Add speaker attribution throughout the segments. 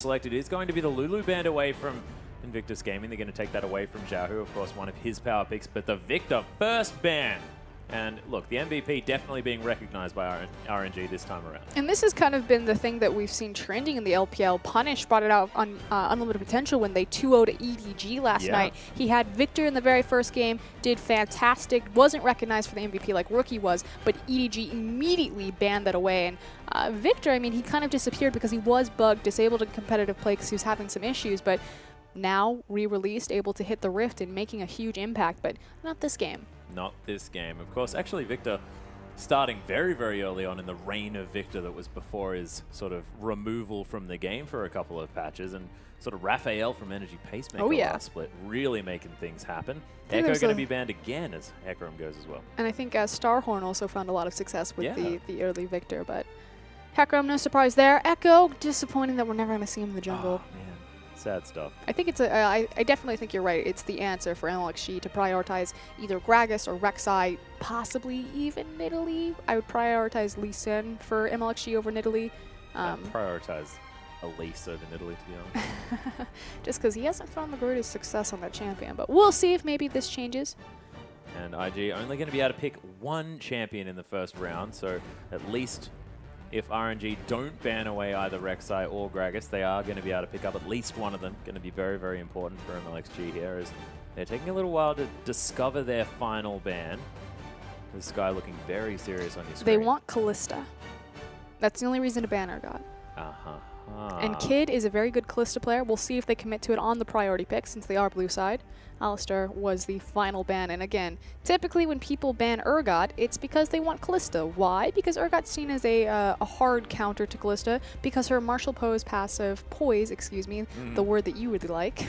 Speaker 1: selected is going to be the Lulu band away from Invictus Gaming. They're going to take that away from Xiaohu, of course, one of his power picks, but the Victor first ban. And look, the MVP definitely being recognized by RNG this time around.
Speaker 2: And this has kind of been the thing that we've seen trending in the LPL. Punish brought it out on Unlimited Potential when they 2-0'd EDG last night. He had Victor in the very first game, did fantastic, wasn't recognized for the MVP like Rookie was, but EDG immediately banned that away. And Victor, I mean, he kind of disappeared because he was bugged, disabled in competitive play because he was having some issues, but now re-released, able to hit the Rift and making a huge impact, but not this game.
Speaker 1: Not this game. Of course, actually Victor starting very, very early on in the reign of Victor that was before his sort of removal from the game for a couple of patches, and sort of Raphael from Energy Pacemaker last split really making things happen. Echo going to be banned again as Hecarim goes as well. And
Speaker 2: I think Starhorn also found a lot of success with the early Victor, but Hecarim, no surprise there. Echo, disappointing that we're never going to see him in the jungle.
Speaker 1: Oh, man. Sad stuff.
Speaker 2: I think it's I definitely think you're right. It's the answer for LXG to prioritize either Gragas or Rek'Sai, possibly even Nidalee. I would prioritize Lee Sin for MLXG over Nidalee.
Speaker 1: Prioritize Elise over Nidalee, to be honest.
Speaker 2: Just because he hasn't found the greatest success on that champion. But we'll see if maybe this changes.
Speaker 1: And IG only going to be able to pick one champion in the first round, so at least if RNG don't ban away either Rek'Sai or Gragas, they are going to be able to pick up at least one of them. Going to be very, very important for MLXG here, as they're taking a little while to discover their final ban. This guy looking very serious on your screen.
Speaker 2: They want Kalista. That's the only reason to ban Urgot. And Kid is a very good Kalista player. We'll see if they commit to it on the priority pick, since they are blue side. Alistair was the final ban, and again, typically when people ban Urgot, it's because they want Kalista. Why? Because Urgot's seen as a hard counter to Kalista, because her martial poise, the word that you really like,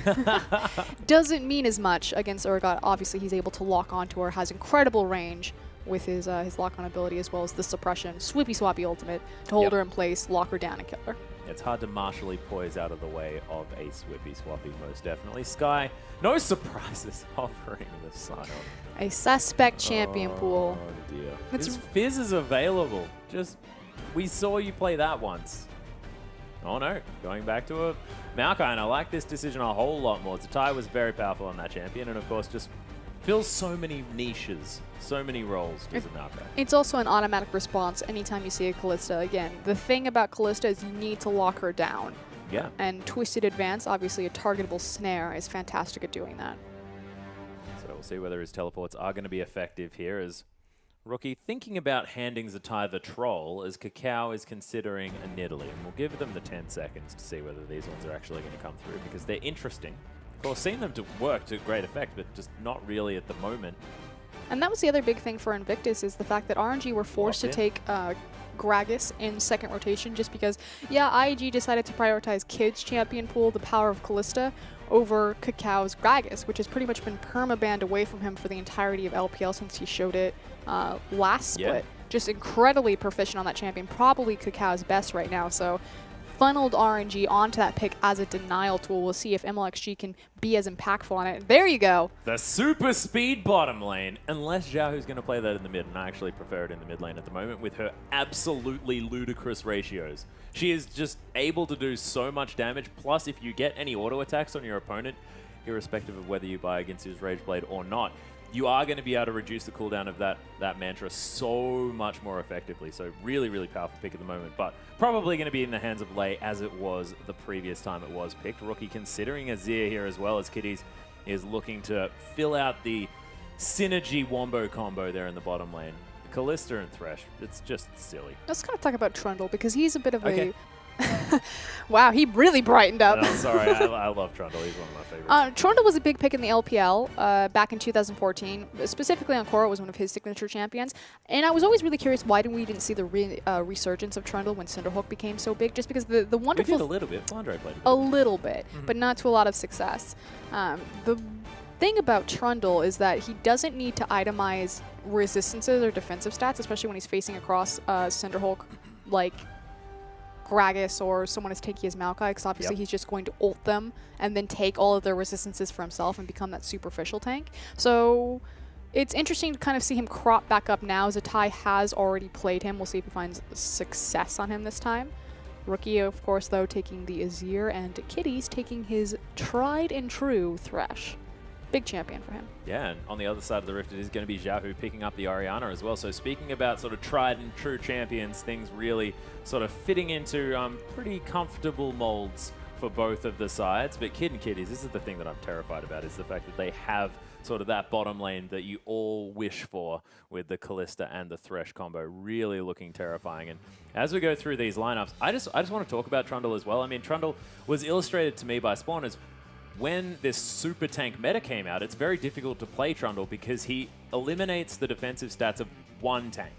Speaker 2: doesn't mean as much against Urgot. Obviously, he's able to lock onto her, has incredible range with his lock-on ability, as well as the suppression, swippy-swappy ultimate to hold her in place, lock her down, and kill her.
Speaker 1: It's hard to martially poise out of the way of a swippy-swappy, most definitely. Sky, no surprises, offering the sign-off.
Speaker 2: A suspect champion pool.
Speaker 1: Oh dear. This Fizz is available. Just, we saw you play that once. Oh no, going back to a Maokai, and I like this decision a whole lot more. Zatai was very powerful on that champion, and of course just fills so many niches, so many roles as a Maokai.
Speaker 2: It's also an automatic response anytime you see a Kalista. Again, the thing about Kalista is you need to lock her down.
Speaker 1: Yeah.
Speaker 2: And Twisted Advance, obviously a targetable snare, is fantastic at doing that.
Speaker 1: So we'll see whether his teleports are going to be effective here, as Rookie thinking about handing Zatai the troll, as Kakao is considering a Nidalee. And we'll give them the 10 seconds to see whether these ones are actually going to come through, because they're interesting. Of course, seen them to work to great effect, but just not really at the moment.
Speaker 2: And that was the other big thing for Invictus, is the fact that RNG were forced to take Gragas in second rotation, just because, IEG decided to prioritize Kid's champion pool, the power of Kalista, over Kakao's Gragas, which has pretty much been perma-banned away from him for the entirety of LPL since he showed it last split. Just incredibly proficient on that champion, probably Kakao's best right now, so funneled RNG onto that pick as a denial tool. We'll see if MLXG can be as impactful on it. There you go.
Speaker 1: The super speed bottom lane, unless Xiaohu's going to play that in the mid, and I actually prefer it in the mid lane at the moment with her absolutely ludicrous ratios. She is just able to do so much damage, plus if you get any auto attacks on your opponent, irrespective of whether you buy against his Rage Blade or not, you are going to be able to reduce the cooldown of that mantra so much more effectively. So really, really powerful pick at the moment, but probably going to be in the hands of Lei as it was the previous time it was picked. Rookie considering Azir here as well, as Kitties is looking to fill out the synergy wombo combo there in the bottom lane. Kalista and Thresh, it's just silly.
Speaker 2: Let's kind of talk about Trundle, because he's a bit of a... Wow, he really brightened up.
Speaker 1: No, sorry, I love Trundle. He's one of my favorites.
Speaker 2: Trundle was a big pick in the LPL back in 2014. Specifically on Korra, was one of his signature champions. And I was always really curious why we didn't see the resurgence of Trundle when Cinderhawk became so big. Just because the wonderful...
Speaker 1: We did a little bit. Flandre played
Speaker 2: a little bit, but not to a lot of success. The thing about Trundle is that he doesn't need to itemize resistances or defensive stats, especially when he's facing across Cinderhawk like Gragas or someone as tanky as Maokai, because obviously he's just going to ult them and then take all of their resistances for himself and become that superficial tank. So it's interesting to kind of see him crop back up now. Zatai has already played him. We'll see if he finds success on him this time. Rookie, of course, though, taking the Azir, and Kitty's taking his tried and true Thresh. Big champion for him.
Speaker 1: Yeah, and on the other side of the rift, it is going to be Xiaohu picking up the Orianna as well. So speaking about sort of tried and true champions, things really sort of fitting into pretty comfortable molds for both of the sides. But Kid and Kitties, this is the thing that I'm terrified about, is the fact that they have sort of that bottom lane that you all wish for with the Kalista and the Thresh combo, really looking terrifying. And as we go through these lineups, I just want to talk about Trundle as well. I mean, Trundle was illustrated to me by Spawn as when this super tank meta came out, it's very difficult to play Trundle because he eliminates the defensive stats of one tank.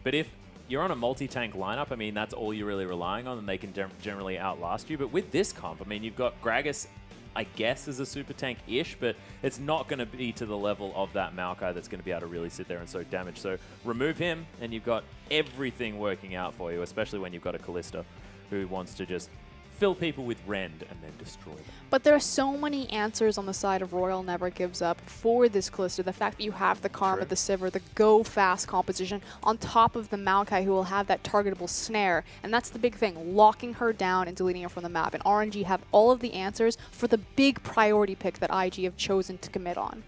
Speaker 1: But if you're on a multi-tank lineup, I mean, that's all you're really relying on, and they can generally outlast you. But with this comp, I mean, you've got Gragas, I guess, as a super tank-ish, but it's not going to be to the level of that Maokai that's going to be able to really sit there and soak damage. So remove him, and you've got everything working out for you, especially when you've got a Kalista who wants to just fill people with rend and then destroy them.
Speaker 2: But there are so many answers on the side of Royal Never Gives Up for this Kalista. The fact that you have the Karma, the Sivir, the go fast composition on top of the Maokai, who will have that targetable snare. And that's the big thing, locking her down and deleting her from the map. And RNG have all of the answers for the big priority pick that IG have chosen to commit on.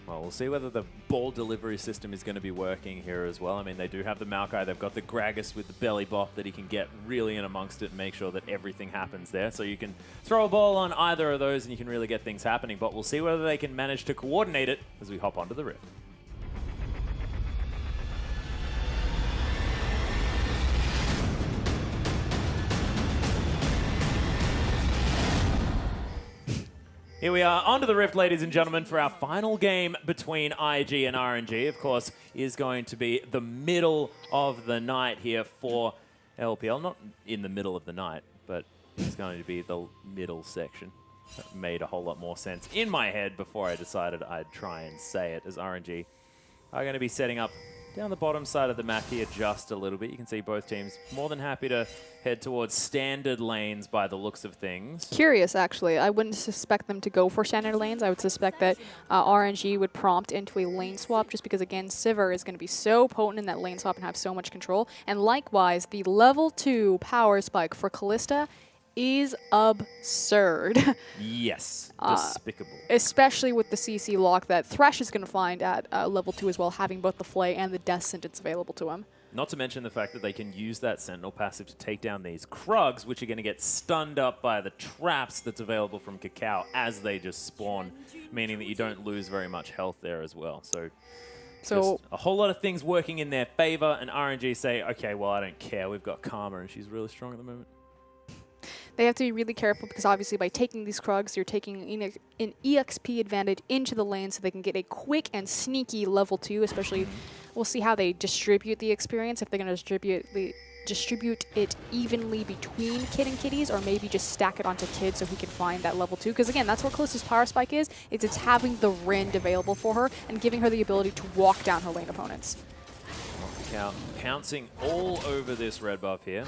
Speaker 1: Well, we'll see whether the ball delivery system is going to be working here as well. I mean, they do have the Maokai. They've got the Gragas with the belly bop that he can get really in amongst it and make sure that everything happens there. So you can throw a ball on either of those and you can really get things happening. But we'll see whether they can manage to coordinate it as we hop onto the Rift. Here we are, onto the Rift, ladies and gentlemen, for our final game between IG and RNG. Of course, is going to be the middle of the night here for LPL. Not in the middle of the night, but it's going to be the middle section. That made a whole lot more sense in my head before I decided I'd try and say it, as RNG are going to be setting up down the bottom side of the map here just a little bit. You can see both teams more than happy to head towards standard lanes by the looks of things.
Speaker 2: Curious, actually. I wouldn't suspect them to go for standard lanes. I would suspect that RNG would prompt into a lane swap just because, again, Sivir is going to be so potent in that lane swap and have so much control. And likewise, the level 2 power spike for Kalista is absurd.
Speaker 1: Yes, despicable.
Speaker 2: Especially with the CC lock that Thresh is going to find at level 2 as well, having both the Flay and the Death Sentence available to him.
Speaker 1: Not to mention the fact that they can use that Sentinel passive to take down these Krugs, which are going to get stunned up by the traps that's available from Cacao as they just spawn, meaning that you don't lose very much health there as well. So just a whole lot of things working in their favor, and RNG say, okay, well, I don't care. We've got Karma, and she's really strong at the moment.
Speaker 2: They have to be really careful because obviously by taking these Krugs, you're taking an EXP advantage into the lane so they can get a quick and sneaky level 2, especially we'll see how they distribute the experience, if they're going to distribute it evenly between Kid and Kitties, or maybe just stack it onto Kid so he can find that level 2. Because again, that's what Kalista's power spike is it's having the rend available for her and giving her the ability to walk down her lane opponents.
Speaker 1: Cacao pouncing all over this red buff here.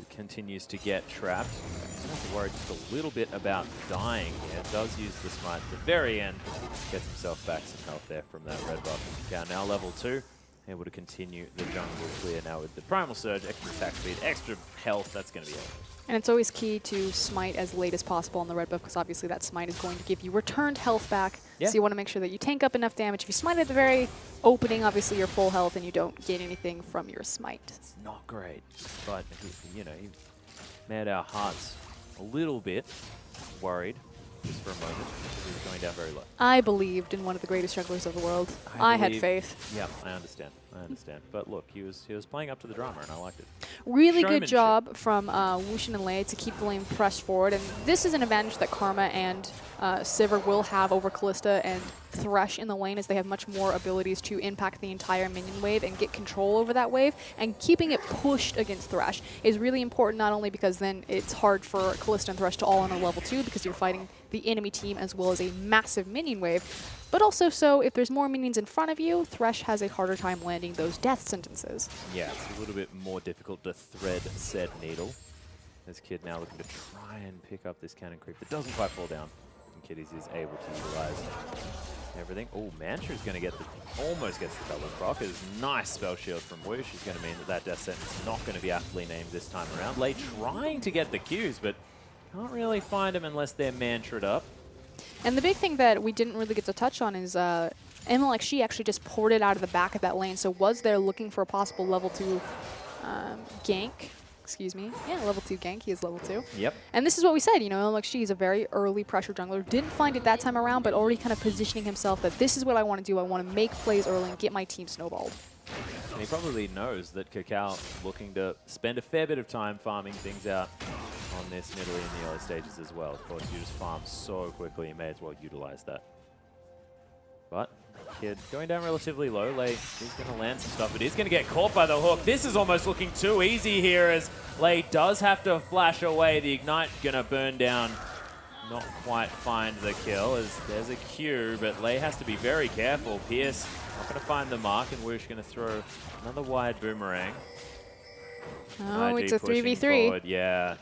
Speaker 1: Continues to get trapped. I have to worry just a little bit about dying here. Does use the smite at the very end. Gets himself back some health there from that red buff. Cacao now level 2. Able to continue the jungle clear now with the Primal Surge, extra attack speed, extra health. That's going to be it.
Speaker 2: And it's always key to smite as late as possible on the red buff because obviously that smite is going to give you returned health back. Yeah. So you want to make sure that you tank up enough damage. If you smite at the very opening, obviously you're full health and you don't get anything from your smite.
Speaker 1: It's not great, but you know, he made our hearts a little bit worried just for a moment because he was going down very low.
Speaker 2: I believed in one of the greatest jugglers of the world. I had faith.
Speaker 1: Yeah, I understand. But look, he was playing up to the drama, and I liked it.
Speaker 2: Really good job from Wushin and Lei to keep the lane pressed forward, and this is an advantage that Karma and Sivir will have over Kalista and Thresh in the lane, as they have much more abilities to impact the entire minion wave and get control over that wave, and keeping it pushed against Thresh is really important, not only because then it's hard for Kalista and Thresh to all on a level 2 because you're fighting the enemy team as well as a massive minion wave, but also so if there's more minions in front of you, Thresh has a harder time landing those death sentences.
Speaker 1: Yeah, it's a little bit more difficult to thread said needle. This Kid now looking to try and pick up this cannon creep that doesn't quite fall down. and Kitties is able to utilize everything. Oh, Mantra's going to get almost gets the double proc. Is nice spell shield from Woosh is going to mean that death sentence is not going to be aptly named this time around. Lei trying to get the Qs, but can't really find them unless they're mantra'd up.
Speaker 2: And the big thing that we didn't really get to touch on is MLXG actually just ported out of the back of that lane, so was there looking for a possible level 2 gank. Excuse me. Yeah, level 2 gank. He is level 2. Yep. And this is what we said, you know, MLXG is a very early pressure jungler. Didn't find it that time around, but already kind of positioning himself that this is what I want to do. I want to make plays early and get my team snowballed.
Speaker 1: And he probably knows that Kakao looking to spend a fair bit of time farming things out on this middle in the early stages as well. Of course, you just farm so quickly, you may as well utilize that. But Kid going down relatively low. Lei is going to land some stuff, but he's going to get caught by the hook. This is almost looking too easy here as Lei does have to flash away. The Ignite going to burn down. Not quite find the kill as there's a Q, but Lei has to be very careful. Pierce not going to find the mark, and Woosh going to throw another wide boomerang.
Speaker 2: Oh,
Speaker 1: IG
Speaker 2: it's a 3v3.
Speaker 1: Forward. Yeah.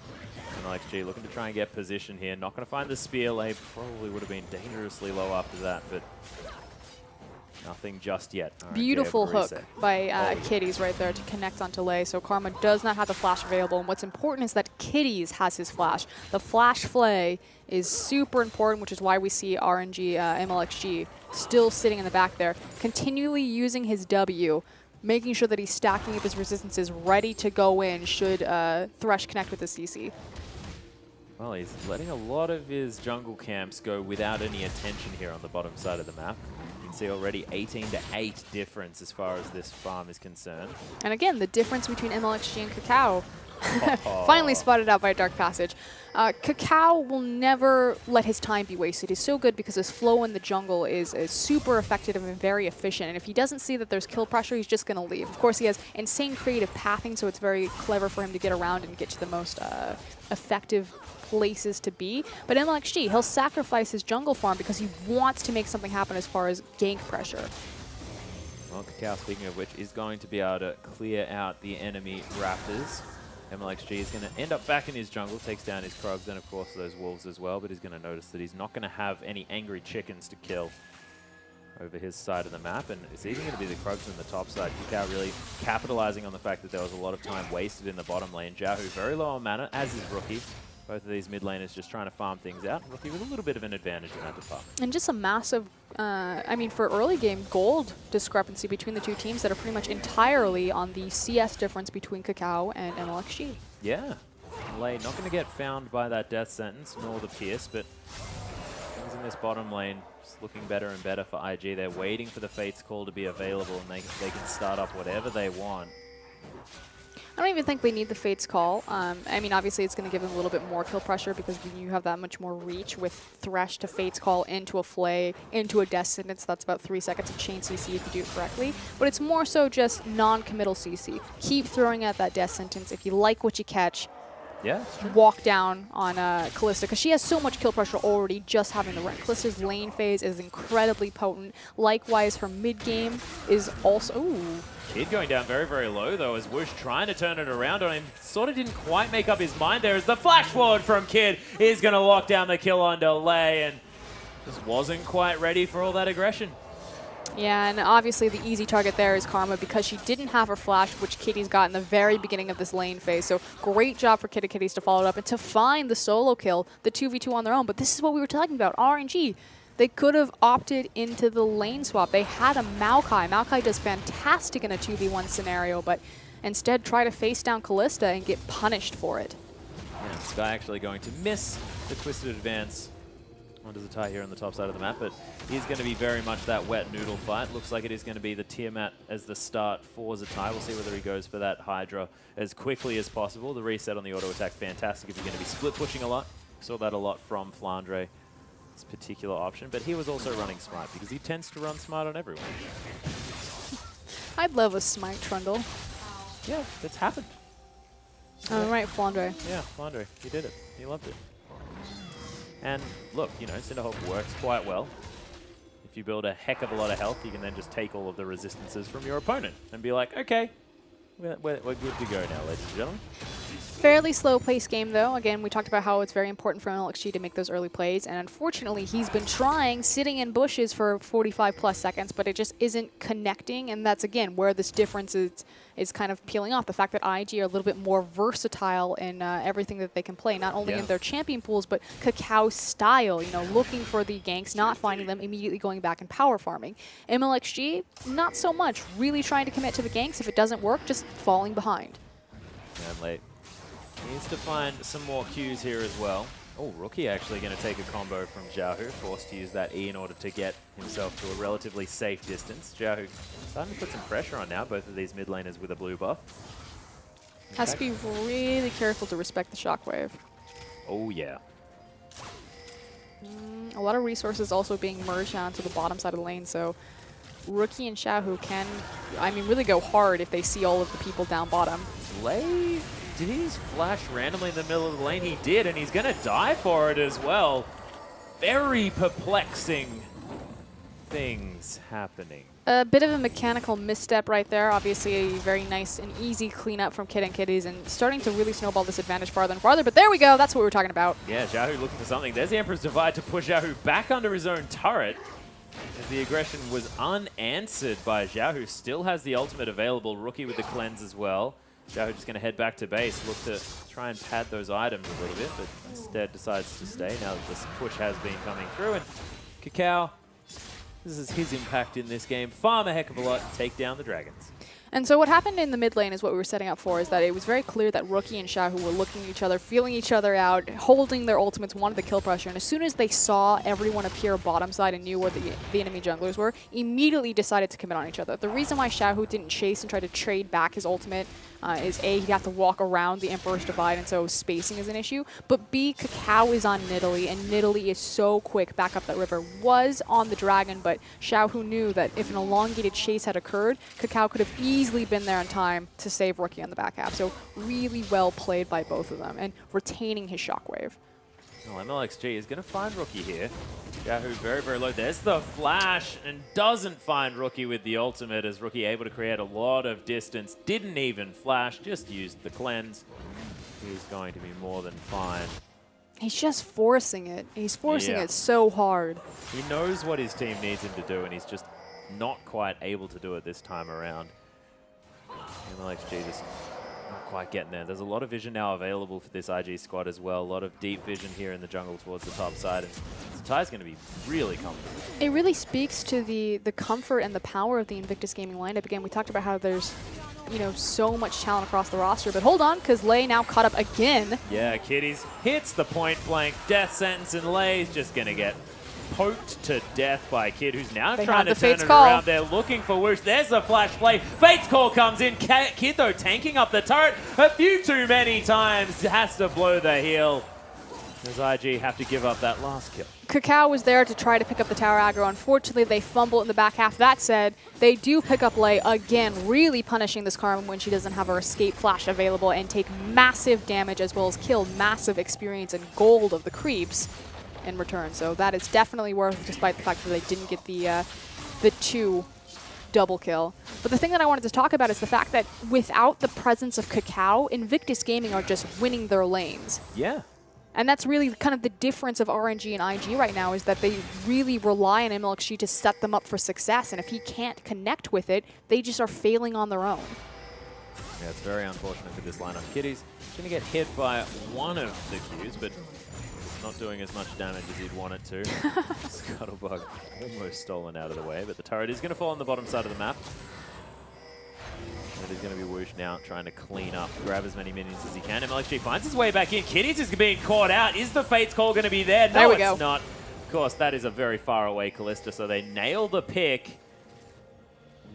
Speaker 1: MLXG looking to try and get position here. Not going to find the spear. Lei probably would have been dangerously low after that, but nothing just yet. Right,
Speaker 2: beautiful hook by Kitties right there to connect onto Lei. So Karma does not have the flash available. And what's important is that Kitties has his flash. The flash flay is super important, which is why we see RNG MLXG still sitting in the back there, continually using his W, making sure that he's stacking up his resistances ready to go in should Thresh connect with the CC.
Speaker 1: Well, he's letting a lot of his jungle camps go without any attention here on the bottom side of the map. You can see already 18-8 difference as far as this farm is concerned.
Speaker 2: And again, the difference between MLXG and Kakao finally spotted out by Dark Passage. Kakao will never let his time be wasted. He's so good because his flow in the jungle is super effective and very efficient. And if he doesn't see that there's kill pressure, he's just going to leave. Of course, he has insane creative pathing, so it's very clever for him to get around and get to the most effective places to be. But MLXG, he'll sacrifice his jungle farm because he wants to make something happen as far as gank pressure.
Speaker 1: Well, Kakao, speaking of which, is going to be able to clear out the enemy Raptors. MLXG is going to end up back in his jungle, takes down his Krugs and of course those wolves as well, but he's going to notice that he's not going to have any angry chickens to kill over his side of the map, and it's even going to be the Krugs on the top side. Kakao really capitalizing on the fact that there was a lot of time wasted in the bottom lane. Jiahu very low on mana, as is Rookie. Both of these mid laners just trying to farm things out. Rookie with a little bit of an advantage in that department.
Speaker 2: And just a massive, I mean, for early game gold discrepancy between the two teams that are pretty much entirely on the CS difference between Kakao and MLXG.
Speaker 1: Yeah. Lei not going to get found by that death sentence, nor the Pierce, but things in this bottom lane just looking better and better for IG. They're waiting for the Fate's Call to be available, and they can start up whatever they want.
Speaker 2: I don't even think they need the Fate's Call. I mean, obviously it's going to give them a little bit more kill pressure because you have that much more reach with Thresh to Fate's Call into a Flay, into a Death Sentence. That's about 3 seconds of chain CC if you do it correctly. But it's more so just non-committal CC. Keep throwing out that Death Sentence. If you like what you catch,
Speaker 1: yeah,
Speaker 2: walk down on Kalista, because she has so much kill pressure already just having the run. Kalista's lane phase is incredibly potent. Likewise, her mid game is also... Ooh.
Speaker 1: Kid going down very, very low, though, as Woosh trying to turn it around on him. Sort of didn't quite make up his mind there as the flash forward from Kid is going to lock down the kill on Lei, and just wasn't quite ready for all that aggression.
Speaker 2: Yeah, and obviously the easy target there is Karma because she didn't have her flash, which Kitty's got in the very beginning of this lane phase. So great job for Kitties to follow it up and to find the solo kill, the 2v2 on their own. But this is what we were talking about, RNG. They could have opted into the lane swap. They had a Maokai. Maokai does fantastic in a 2v1 scenario, but instead try to face down Kalista and get punished for it.
Speaker 1: Yeah, Sky actually going to miss the twisted advance onto the tie here on the top side of the map, but he's going to be very much that wet noodle fight. Looks like it is going to be the Tiamat as the start for Zatai. We'll see whether he goes for that Hydra as quickly as possible. The reset on the auto attack, fantastic if you're going to be split pushing a lot. Saw that a lot from Flandre, this particular option, but he was also running Smite because he tends to run Smite on everyone.
Speaker 2: I'd love a Smite Trundle.
Speaker 1: Yeah, it's happened.
Speaker 2: Oh, right, Flandre.
Speaker 1: Yeah, Flandre, he did it. He loved it. And look, you know, Cinderhawk works quite well. If you build a heck of a lot of health, you can then just take all of the resistances from your opponent and be like, okay, we're good to go now, ladies and gentlemen.
Speaker 2: Fairly slow-paced game, though. Again, we talked about how it's very important for LXG to make those early plays, and unfortunately, he's been trying, sitting in bushes for 45-plus seconds, but it just isn't connecting, and that's, again, where this difference is kind of peeling off. The fact that IG are a little bit more versatile in everything that they can play, not only in their champion pools, but Kakao style, you know, looking for the ganks, not finding them, immediately going back and power farming. MLXG, not so much. Really trying to commit to the ganks. If it doesn't work, just falling behind.
Speaker 1: And late. Needs to find some more Qs here as well. Oh, Rookie actually going to take a combo from Xiaohu, forced to use that E in order to get himself to a relatively safe distance. Xiaohu starting to put some pressure on now, both of these mid laners with a blue buff.
Speaker 2: Has to be really careful to respect the shockwave.
Speaker 1: Oh, yeah.
Speaker 2: A lot of resources also being merged down to the bottom side of the lane, so Rookie and Xiaohu can, I mean, really go hard if they see all of the people down bottom.
Speaker 1: Lei, did he just flash randomly in the middle of the lane? He did, and he's going to die for it as well. Very perplexing things happening.
Speaker 2: A bit of a mechanical misstep right there. Obviously, a very nice and easy cleanup from Kid and Kitties, and starting to really snowball this advantage farther and farther. But there we go. That's what we were talking about.
Speaker 1: Yeah, Xiaohu looking for something. There's the Emperor's Divide to push Xiaohu back under his own turret. As the aggression was unanswered by Xiaohu. Still has the ultimate available. Rookie with the cleanse as well. Xiaohu just going to head back to base, look to try and pad those items a little bit, but instead decides to stay now that this push has been coming through. And Kakao, this is his impact in this game. Farm a heck of a lot, take down the Dragons.
Speaker 2: And so what happened in the mid lane is what we were setting up for, is that it was very clear that Rookie and Xiaohu were looking at each other, feeling each other out, holding their ultimates, wanted the kill pressure, and as soon as they saw everyone appear bottom side and knew where the enemy junglers were, immediately decided to commit on each other. The reason why Xiaohu didn't chase and try to trade back his ultimate is A, he'd have to walk around the Emperor's Divide, and so spacing is an issue, but B, Kakao is on Nidalee, and Nidalee is so quick back up that river. Was on the dragon, but Xiaohu knew that if an elongated chase had occurred, Kakao could have easily been there in time to save Rookie on the back half. So really well played by both of them, and retaining his shockwave.
Speaker 1: Well, MLXG is going to find Rookie here. Xiaohu very, very low. There's the flash, and doesn't find Rookie with the ultimate, as Rookie able to create a lot of distance. Didn't even flash, just used the cleanse. He's going to be more than fine.
Speaker 2: He's just forcing it. He's forcing it so hard.
Speaker 1: He knows what his team needs him to do, and he's just not quite able to do it this time around. MLXG just not quite getting there. There's a lot of vision now available for this IG squad as well. A lot of deep vision here in the jungle towards the top side. And Satai's going to be really comfortable.
Speaker 2: It really speaks to the comfort and the power of the Invictus gaming lineup. Again, we talked about how there's, you know, so much talent across the roster. But hold on, because Lei now caught up again.
Speaker 1: Yeah, Kitties hits the point blank death sentence, and Lei's just going to get poked to death by Kid, who's now trying to turn it around. They're looking for Whoosh. There's the flash play. Fate's Call comes in. Kid, though, tanking up the turret a few too many times. Has to blow the heal. As IG have to give up that last kill.
Speaker 2: Kakao was there to try to pick up the tower aggro. Unfortunately, they fumble in the back half. That said, they do pick up Lei again, really punishing this Karma when she doesn't have her escape flash available, and take massive damage as well as kill massive experience and gold of the creeps in return. So that is definitely worth, despite the fact that they didn't get the 2 double kill. But the thing that I wanted to talk about is the fact that without the presence of Kakao, Invictus Gaming are just winning their lanes.
Speaker 1: Yeah.
Speaker 2: And that's really kind of the difference of RNG and IG right now, is that they really rely on MLXG to set them up for success. And if he can't connect with it, they just are failing on their own.
Speaker 1: Yeah, it's very unfortunate for this lineup. Kitty's going to get hit by one of the Qs, but not doing as much damage as he'd want it to. Scuttlebug almost stolen out of the way, but the turret is going to fall on the bottom side of the map. It is going to be Whoosh now trying to clean up, grab as many minions as he can. MLXG finds his way back in. Kitty's is being caught out. Is the Fate's Call going to be there? No, it's not. Of course, that is a very far away Callista, so they nail the pick.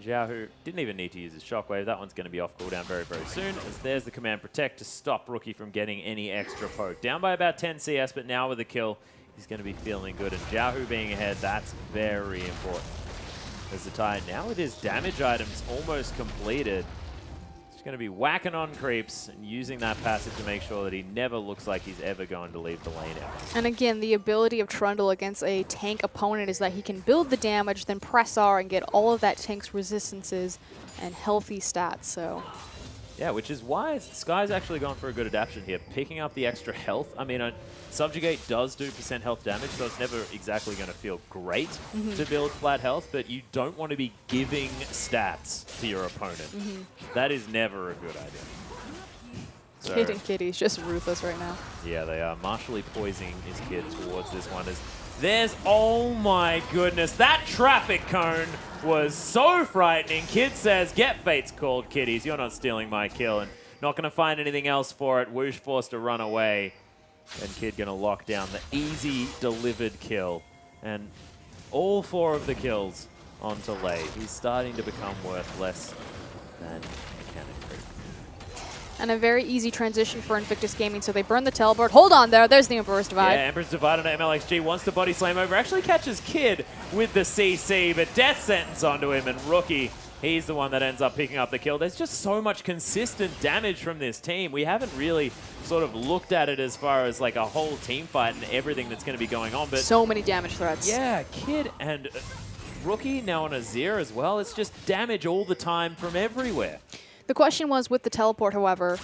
Speaker 1: Xiaohu didn't even need to use his shockwave. That one's going to be off cooldown very, very soon, as there's the command protect to stop Rookie from getting any extra poke. Down by about 10 CS, but now with the kill, he's going to be feeling good. And Xiaohu being ahead, that's very important. As Satai now with his damage items almost completed, he's going to be whacking on creeps and using that passive to make sure that he never looks like he's ever going to leave the lane ever.
Speaker 2: And again, the ability of Trundle against a tank opponent is that he can build the damage, then press R and get all of that tank's resistances and healthy stats. So
Speaker 1: Yeah, which is why Sky's actually gone for a good adaptation here, picking up the extra health. I mean, Subjugate does do % health damage, so it's never exactly going to feel great to build flat health, but you don't want to be giving stats to your opponent. That is never a good idea. So,
Speaker 2: Kid and Kitty's just ruthless right now.
Speaker 1: Yeah, they are martially poisoning his kid towards this one. There's, oh my goodness, that traffic cone was so frightening. Kid says, get Fate's called, kiddies. You're not stealing my kill, and not going to find anything else for it. Woosh forced to run away, and Kid going to lock down the easy delivered kill. And all 4 of the kills onto Lei. He's starting to become worth less than Mechanic Creep.
Speaker 2: And a very easy transition for Invictus Gaming, so they burn the teleport. Hold on there, there's the Emperor's Divide.
Speaker 1: Yeah, Emperor's Divide on MLXG, wants to body slam over, actually catches Kid with the CC, but death sentence onto him, and Rookie, he's the one that ends up picking up the kill. There's just so much consistent damage from this team. We haven't really sort of looked at it as far as like a whole team fight and everything that's going to be going on, but
Speaker 2: so many damage threats.
Speaker 1: Yeah, Kid and Rookie now on Azir as well. It's just damage all the time from everywhere.
Speaker 2: The question was, with the teleport, however,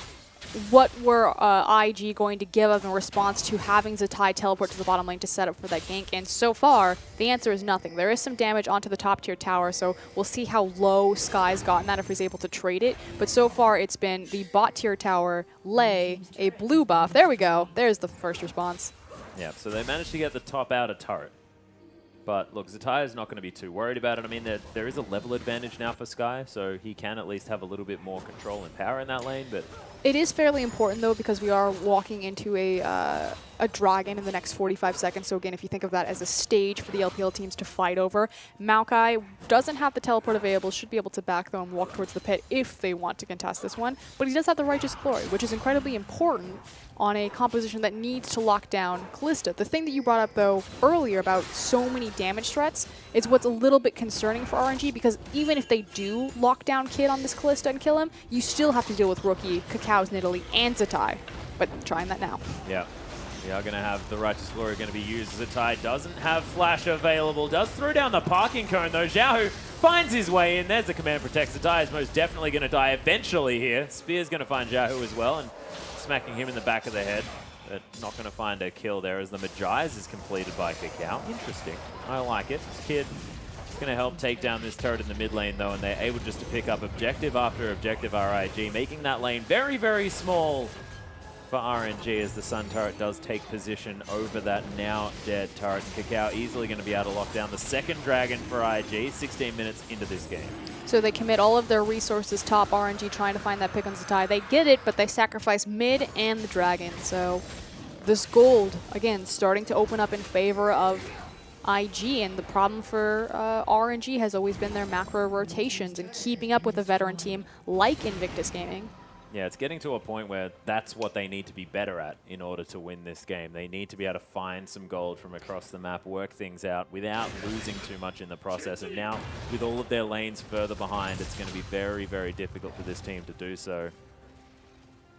Speaker 2: what were IG going to give up in response to having Zatai teleport to the bottom lane to set up for that gank? And so far, the answer is nothing. There is some damage onto the top tier tower, so we'll see how low Sky's gotten that if he's able to trade it. But so far, it's been the bot tier tower, Lei, a blue buff. There we go. There's the first response.
Speaker 1: Yeah, so they managed to get the top outer turret. But look, Zatai is not going to be too worried about it. I mean, there is a level advantage now for Sky, so he can at least have a little bit more control and power in that lane. But
Speaker 2: it is fairly important, though, because we are walking into a dragon in the next 45 seconds. So again, if you think of that as a stage for the LPL teams to fight over, Maokai doesn't have the teleport available, should be able to back them and walk towards the pit if they want to contest this one. But he does have the Righteous Glory, which is incredibly important on a composition that needs to lock down Kalista. The thing that you brought up, though, earlier about so many damage threats is what's a little bit concerning for RNG, because even if they do lock down Kid on this Kalista and kill him, you still have to deal with Rookie, Cacao's Nidalee, and Zatai. But trying that now.
Speaker 1: Yeah. We are going to have the Righteous Glory going to be used. Zatai doesn't have Flash available. Does throw down the parking cone, though. Xiao finds his way in. There's the command protect. Zatai is most definitely going to die eventually here. Spear's going to find Xiao as well, and smacking him in the back of the head. But not going to find a kill there as the Magi's is completed by Cacao. Interesting. I like it. Kid is going to help take down this turret in the mid lane, though, and they're able just to pick up objective after objective RIG, making that lane very, very small for RNG as the Sun turret does take position over that now dead turret. And Cacao easily going to be able to lock down the second dragon for IG 16 minutes into this game.
Speaker 2: So they commit all of their resources top, RNG trying to find that pick on Zatai. They get it, but they sacrifice mid and the dragon. So this gold, again, starting to open up in favor of IG, and the problem for RNG has always been their macro rotations and keeping up with a veteran team like Invictus Gaming.
Speaker 1: Yeah, it's getting to a point where that's what they need to be better at in order to win this game. They need to be able to find some gold from across the map, work things out without losing too much in the process. And now, with all of their lanes further behind, it's going to be very, very difficult for this team to do so.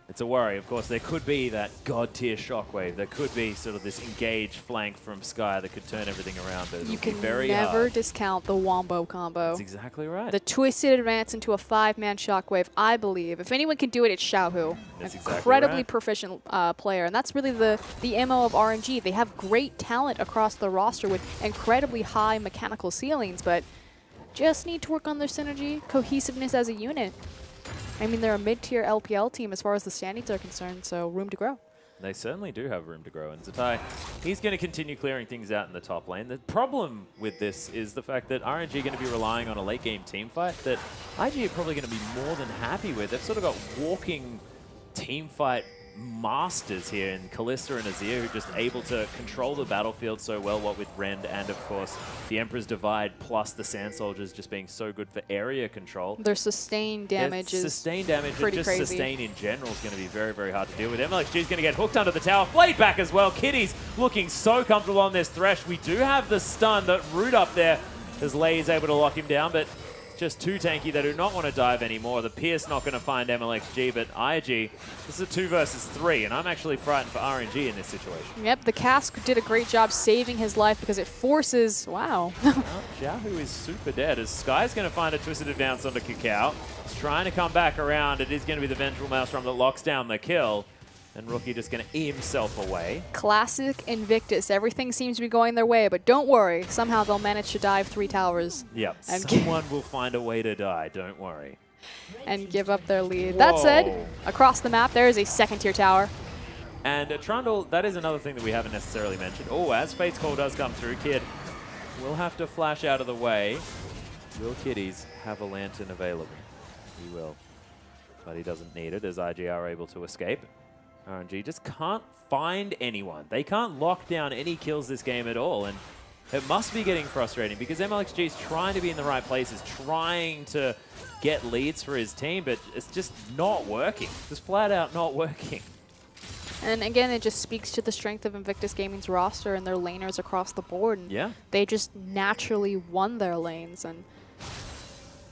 Speaker 1: It's a worry. Of course, there could be that god-tier shockwave. There could be sort of this engaged flank from Sky that could turn everything around. But
Speaker 2: you can never discount the Wombo combo.
Speaker 1: That's exactly right.
Speaker 2: The twisted advance into a 5-man shockwave, I believe. If anyone can do it, it's Xiaohu.
Speaker 1: That's
Speaker 2: incredibly proficient player, and that's really the MO of RNG. They have great talent across the roster with incredibly high mechanical ceilings, but just need to work on their synergy, cohesiveness as a unit. I mean, they're a mid-tier LPL team as far as the standings are concerned, so room to grow.
Speaker 1: They certainly do have room to grow. And Zatai, he's going to continue clearing things out in the top lane. The problem with this is the fact that RNG are going to be relying on a late-game team fight that IG are probably going to be more than happy with. They've sort of got walking team fight masters here in Kalista and Azir, who are just able to control the battlefield so well, what with Rend and, of course, the Emperor's Divide plus the Sand Soldiers just being so good for area control.
Speaker 2: Their sustained damage is
Speaker 1: sustained damage,
Speaker 2: pretty
Speaker 1: and just
Speaker 2: crazy.
Speaker 1: sustain in general is going to be very, very hard to deal with. MLXG is going to get hooked under the tower. Blade back as well. Kitty's looking so comfortable on this Thresh. We do have the stun that root up there as Lei is able to lock him down, but just too tanky. They do not want to dive anymore. The Pierce not going to find MLXG, but IG, this is a 2 versus 3, and I'm actually frightened for RNG in this situation.
Speaker 2: Yep, the Cask did a great job saving his life because it forces, wow.
Speaker 1: Jiahu is super dead as Sky's going to find a Twisted Advance onto Kakao. He's trying to come back around. It is going to be the Vengeful Maelstrom that locks down the kill. And Rookie just going to E himself away.
Speaker 2: Classic Invictus. Everything seems to be going their way, but don't worry. Somehow they'll manage to dive 3 towers.
Speaker 1: Yep, someone will find a way to die. Don't worry.
Speaker 2: And give up their lead.
Speaker 1: Whoa.
Speaker 2: That said, across the map, there is a 2nd-tier tower.
Speaker 1: And Trundle, that is another thing that we haven't necessarily mentioned. Oh, as Fate's Call does come through, Kid will have to flash out of the way. Will Kiddies have a lantern available? He will. But he doesn't need it as IG are able to escape. RNG just can't find anyone. They can't lock down any kills this game at all, and it must be getting frustrating because MLXG is trying to be in the right places, trying to get leads for his team, but it's just not working. Just flat out not working.
Speaker 2: And again, it just speaks to the strength of Invictus Gaming's roster and their laners across the board. And
Speaker 1: yeah.
Speaker 2: They just naturally won their lanes. And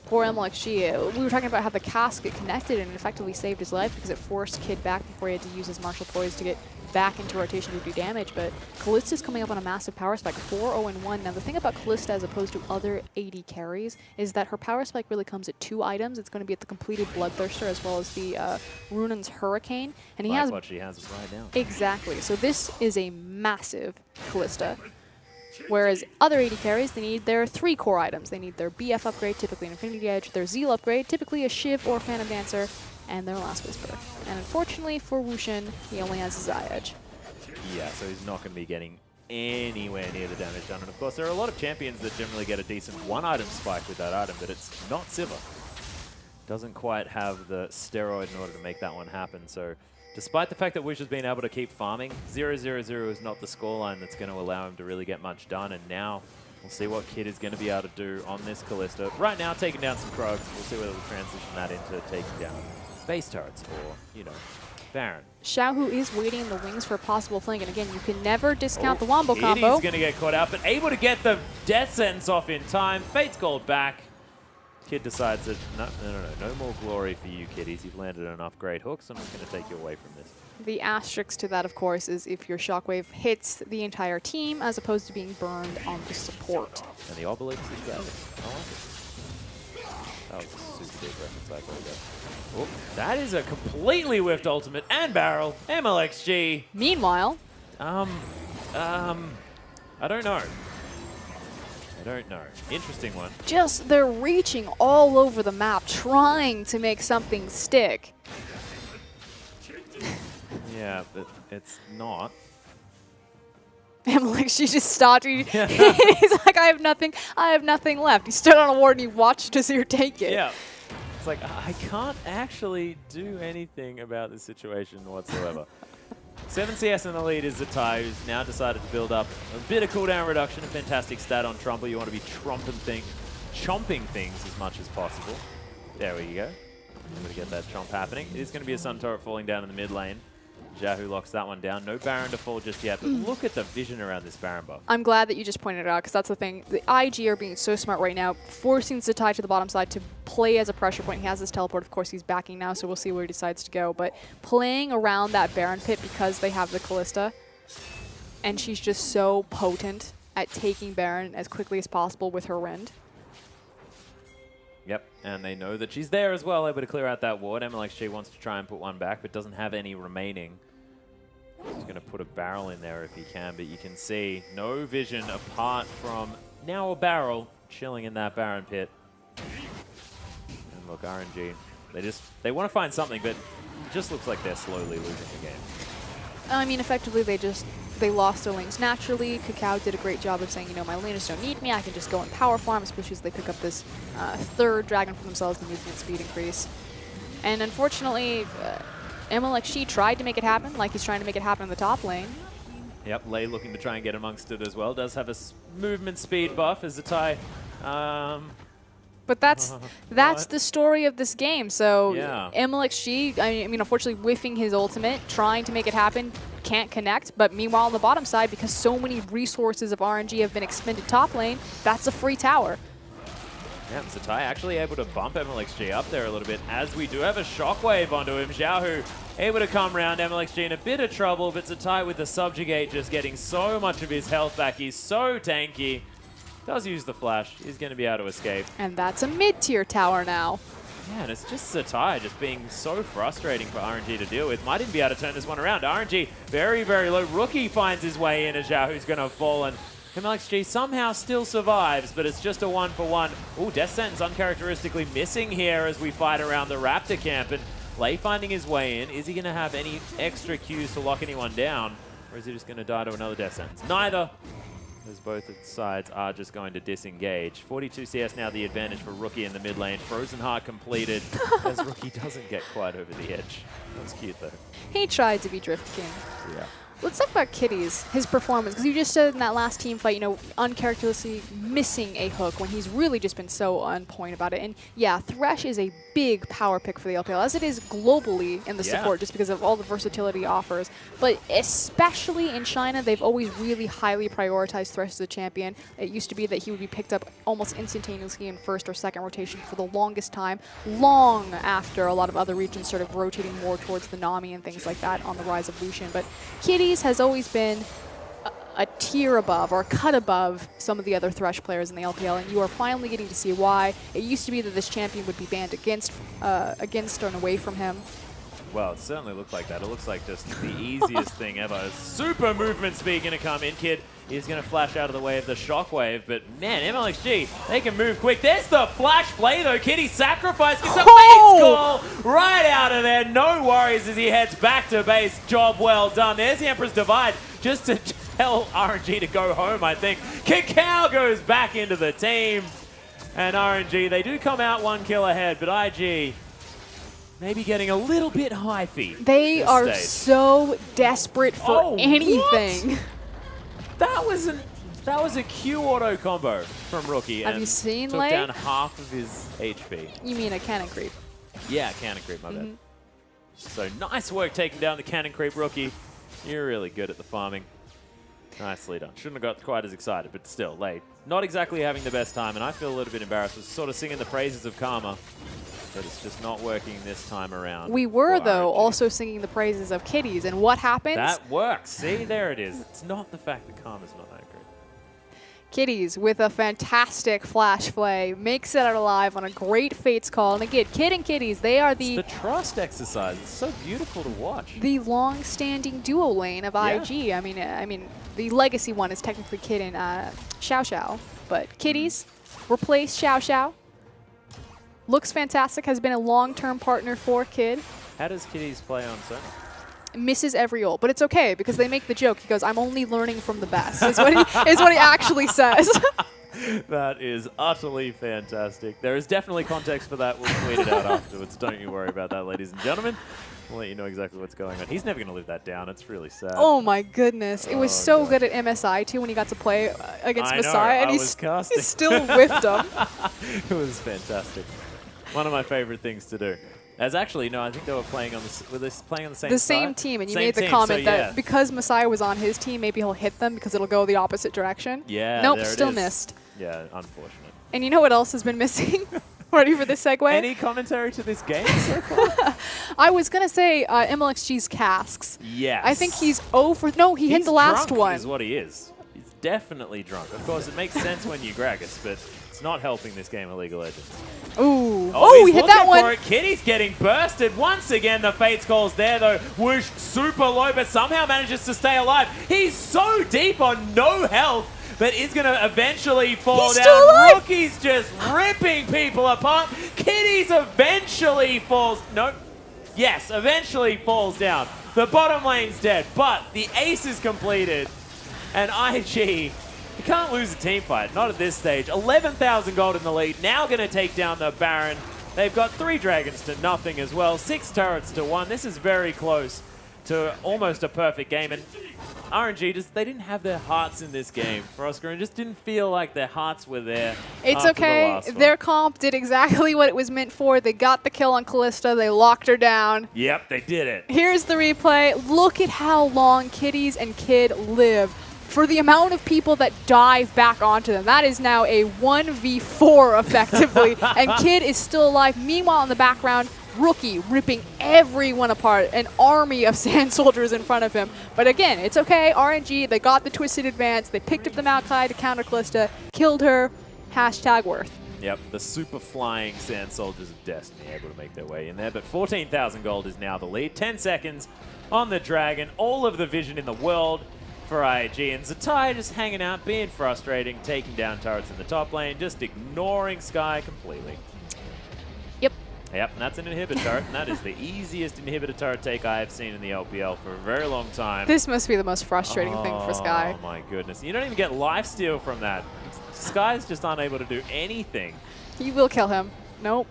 Speaker 2: poor MLXG, we were talking about how the casket connected and effectively saved his life because it forced Kid back before he had to use his martial poise to get back into rotation to do damage. But Kallista's coming up on a massive power spike, 4-0-1. Now the thing about Kallista as opposed to other AD carries is that her power spike really comes at 2 items. It's going to be at the completed Bloodthirster as well as the Runan's Hurricane. And he has
Speaker 1: what she has right now.
Speaker 2: Exactly. So this is a massive Kallista. Whereas other AD carries, they need their 3 core items. They need their BF upgrade, typically an Infinity Edge, their Zeal upgrade, typically a Shiv or Phantom Dancer, and their Last Whisper. And unfortunately for Wushin, he only has his Eye Edge.
Speaker 1: Yeah, so he's not going to be getting anywhere near the damage done. And of course, there are a lot of champions that generally get a decent 1-item spike with that item, but it's not Sivir. Doesn't quite have the steroid in order to make that one happen. So despite the fact that Wish has been able to keep farming, 0-0-0 is not the scoreline that's going to allow him to really get much done. And now we'll see what Kid is going to be able to do on this Kallista. Right now, taking down some Krogs. We'll see whether we'll transition that into taking down base turrets or, you know, Baron.
Speaker 2: Xiaohu is waiting in the wings for a possible flank. And again, you can never discount the Wombo combo.
Speaker 1: He's going to get caught out, but able to get the death sentence off in time. Fate's called back. Kid decides that, no more glory for you, kiddies. You've landed enough great hooks. I'm just going to take you away from this.
Speaker 2: The asterisk to that, of course, is if your shockwave hits the entire team as opposed to being burned on the support.
Speaker 1: And the obelisk is dragon. I like it. That was a super big reference, I apologize. Oh, that is a completely whiffed ultimate and barrel. MLXG.
Speaker 2: Meanwhile,
Speaker 1: I don't know. I don't know. Interesting one.
Speaker 2: Just they're reaching all over the map, trying to make something stick.
Speaker 1: Yeah, but it's not.
Speaker 2: Like she just stopped. He's like, I have nothing left. He stood on a ward and he watched Azir take it.
Speaker 1: Yeah. It's like, I can't actually do anything about this situation whatsoever. 7 CS in the lead is Zatai, who's now decided to build up a bit of cooldown reduction, a fantastic stat on Trumple. You want to be chomping things as much as possible. There we go. I'm going to get that chomp happening. It is going to be a Sun Turret falling down in the mid lane. Jiahu locks that one down. No Baron to fall just yet, but look at the vision around this Baron buff.
Speaker 2: I'm glad that you just pointed it out, because that's the thing. The IG are being so smart right now, forcing Zatai to the bottom side to play as a pressure point. He has his teleport. Of course, he's backing now, so we'll see where he decides to go. But playing around that Baron pit because they have the Kallista, and she's just so potent at taking Baron as quickly as possible with her Rend.
Speaker 1: Yep, and they know that she's there as well, able to clear out that ward. MLXG wants to try and put one back, but doesn't have any remaining. He's going to put a barrel in there if he can, but you can see no vision apart from now a barrel chilling in that Baron pit. And look, RNG, they want to find something, but it just looks like they're slowly losing the game.
Speaker 2: I mean, effectively, they lost their lanes naturally. Kakao did a great job of saying, you know, my laners don't need me. I can just go and power farm, especially as they pick up this third dragon for themselves, the movement speed increase. And unfortunately, MLXG tried to make it happen, like he's trying to make it happen in the top lane.
Speaker 1: Yep, Lei looking to try and get amongst it as well. Does have a movement speed buff as Zatai.
Speaker 2: But that's the story of this game. So
Speaker 1: yeah.
Speaker 2: MLXG, I mean, unfortunately, whiffing his ultimate, trying to make it happen, can't connect. But meanwhile, on the bottom side, because so many resources of RNG have been expended top lane, that's a free tower.
Speaker 1: Yeah, Satai actually able to bump MLXG up there a little bit, as we do have a shockwave onto him. Xiaohu able to come around, MLXG in a bit of trouble, but Satai with the subjugate just getting so much of his health back. He's so tanky. Does use the flash. He's going to be able to escape.
Speaker 2: And that's a mid-tier tower now.
Speaker 1: Yeah, and it's just Satai just being so frustrating for RNG to deal with. Might even be able to turn this one around. RNG very, very low. Rookie finds his way in as Xiaohu's going to fall, and MLXG somehow still survives, but it's just a 1-for-1. Ooh, Death Sentence uncharacteristically missing here as we fight around the Raptor camp, and Lei finding his way in. Is he going to have any extra cues to lock anyone down, or is he just going to die to another Death Sentence? Neither, as both sides are just going to disengage. 42 CS now the advantage for Rookie in the mid lane. Frozen Heart completed, as Rookie doesn't get quite over the edge. That's cute, though.
Speaker 2: He tried to be Drift King.
Speaker 1: Yeah.
Speaker 2: Let's talk about Kitty's, his performance, because you just said in that last team fight, you know, uncharacteristically missing a hook when he's really just been so on point about it. And yeah, Thresh is a big power pick for the LPL, as it is globally in the support, just because of all the versatility it offers. But especially in China, they've always really highly prioritized Thresh as a champion. It used to be that he would be picked up almost instantaneously in first or second rotation for the longest time, long after a lot of other regions started rotating more towards the Nami and things like that on the rise of Lucian. But Kitty has always been a tier above or cut above some of the other Thresh players in the LPL, and you are finally getting to see why. It used to be that this champion would be banned against and away from him.
Speaker 1: Well, it certainly looked like that. It looks like just the easiest thing ever. Super movement speed going to come in. Kid is going to flash out of the way of the shockwave, but man, MLXG, they can move quick. There's the flash play though. Kitty sacrifice gets a face call right out of there. No worries as he heads back to base. Job well done. There's the Emperor's Divide just to tell RNG to go home, I think. Cacao goes back into the team, and RNG, they do come out 1 kill ahead, but IG maybe getting a little bit hyphy.
Speaker 2: They are so desperate for anything.
Speaker 1: What? That was a Q auto combo from Rookie.
Speaker 2: Have you seen
Speaker 1: took
Speaker 2: Lei?
Speaker 1: Down half of his HP.
Speaker 2: You mean a cannon creep?
Speaker 1: Yeah, cannon creep, my bad. So nice work taking down the cannon creep, Rookie. You're really good at the farming. Nicely done. Shouldn't have got quite as excited, but still, Lei not exactly having the best time, and I feel a little bit embarrassed. Was sort of singing the praises of Karma, but it's just not working this time around.
Speaker 2: We were, though, also singing the praises of Kitties, and what happens?
Speaker 1: That works. See, there it is. It's not the fact that Karma's not that great.
Speaker 2: Kitties with a fantastic flash play, makes it out alive on a great Fates call. And again, Kid and Kitties, they are the
Speaker 1: trust exercise. It's so beautiful to watch.
Speaker 2: The long-standing duo lane of IG. I mean, the legacy one is technically Kid and Xiao Xiao, but Kitties replace Xiao Xiao. Looks fantastic, has been a long-term partner for Kid.
Speaker 1: How does Kitties play on Sony?
Speaker 2: Misses every ult, but it's okay because they make the joke. He goes, "I'm only learning from the best," is what he actually says.
Speaker 1: That is utterly fantastic. There is definitely context for that. We'll tweet it out afterwards. Don't you worry about that, ladies and gentlemen. We'll let you know exactly what's going on. He's never going to live that down. It's really sad.
Speaker 2: Oh my goodness. It was so good at MSI too when he got to play against Messiah, and he still whiffed him.
Speaker 1: It was fantastic. One of my favorite things to do. As actually, no, I think they were playing on the same
Speaker 2: team, and you made the comment that because Messiah was on his team, maybe he'll hit them because it'll go the opposite direction.
Speaker 1: Yeah,
Speaker 2: nope, still missed.
Speaker 1: Yeah, unfortunate.
Speaker 2: And you know what else has been missing? Ready for this segue?
Speaker 1: Any commentary to this game so far?
Speaker 2: I was going to say MLXG's casks.
Speaker 1: Yes.
Speaker 2: I think he's over. No, he hit the last one.
Speaker 1: Is what he is. He's definitely drunk. Of course, it makes sense when you Gragas, but it's not helping this game of League of Legends.
Speaker 2: Ooh. Oh, he hit that one.
Speaker 1: Kitty's getting bursted once again. The Fates calls there, though. Whoosh, super low, but somehow manages to stay alive. He's so deep on no health, but is going to eventually fall down.
Speaker 2: Still alive.
Speaker 1: Rookie's just ripping people apart. Kitty's eventually falls. Nope. Yes, eventually falls down. The bottom lane's dead, but the ace is completed. And IG, you can't lose a team fight, not at this stage. 11,000 gold in the lead, now going to take down the Baron. They've got 3 dragons to nothing as well, 6 turrets to 1. This is very close to almost a perfect game. And RNG, they didn't have their hearts in this game for Oscar, and just didn't feel like their hearts were there.
Speaker 2: It's okay. Their comp did exactly what it was meant for. They got the kill on Callista. They locked her down.
Speaker 1: Yep, they did it.
Speaker 2: Here's the replay. Look at how long Kitties and Kid live. for the amount of people that dive back onto them. That is now a 1v4 effectively, and Kid is still alive. Meanwhile, in the background, Rookie ripping everyone apart, an army of Sand Soldiers in front of him. But again, it's okay, RNG, they got the Twisted Advance, they picked up the Maokai to counter Callista, killed her, hashtag worth.
Speaker 1: Yep, the super flying Sand Soldiers of Destiny able to make their way in there, but 14,000 gold is now the lead. 10 seconds on the Dragon, all of the vision in the world for IG, and Zatai just hanging out, being frustrating, taking down turrets in the top lane, just ignoring Sky completely.
Speaker 2: Yep.
Speaker 1: Yep, and that's an inhibitor turret, and that is the easiest inhibitor turret take I have seen in the LPL for a very long time.
Speaker 2: This must be the most frustrating thing for Sky.
Speaker 1: Oh my goodness. You don't even get lifesteal from that. Sky's just unable to do anything.
Speaker 2: You will kill him. Nope.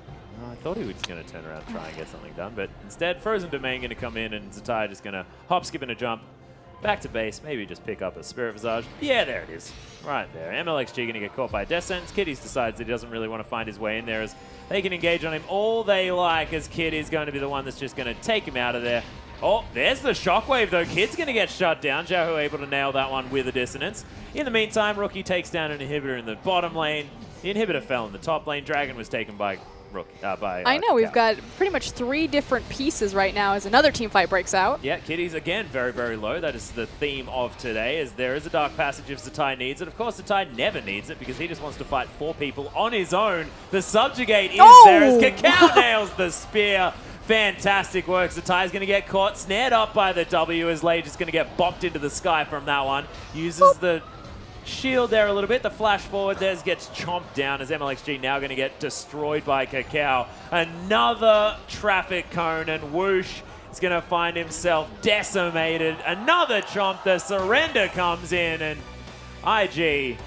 Speaker 1: I thought he was going to turn around and try and get something done, but instead, Frozen Domain going to come in, and Zatai just going to hop, skip, and a jump back to base, maybe just pick up a Spirit Visage. Yeah, there it is. Right there. MLXG going to get caught by Death Sentence. Kiddies decides that he doesn't really want to find his way in there, as they can engage on him all they like, as Kid is going to be the one that's just going to take him out of there. Oh, there's the Shockwave, though. Kid's going to get shut down. Xiaohu able to nail that one with a Dissonance. In the meantime, Rookie takes down an inhibitor in the bottom lane. The inhibitor fell in the top lane. Dragon was taken by
Speaker 2: I know, we've got pretty much 3 different pieces right now as another team fight breaks out.
Speaker 1: Yeah, Kitty's again very, very low. That is the theme of today, as there is a Dark Passage if Zatai needs it. Of course, Zatai never needs it because he just wants to fight 4 people on his own. The Subjugate is there as Kakao nails the spear. Fantastic work. Zatai's going to get caught, snared up by the W, as Lage is going to get bopped into the sky from that one. Uses the shield there a little bit. The flash forward there gets chomped down, as MLXG now going to get destroyed by Kakao. Another traffic cone, and Whoosh is going to find himself decimated. Another chomp. The surrender comes in, and IG,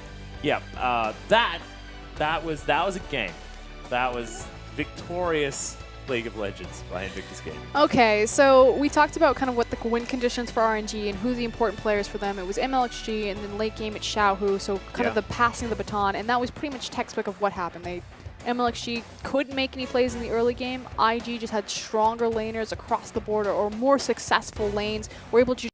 Speaker 1: yep, that was a game. That was victorious League of Legends by Invictus Gaming.
Speaker 2: Okay, so we talked about kind of what the win conditions for RNG and who the important players for them. It was MLXG, and then late game it's Xiaohu, so kind of the passing of the baton, and that was pretty much textbook of what happened. MLXG couldn't make any plays in the early game. IG just had stronger laners across the board, or more successful lanes, were able to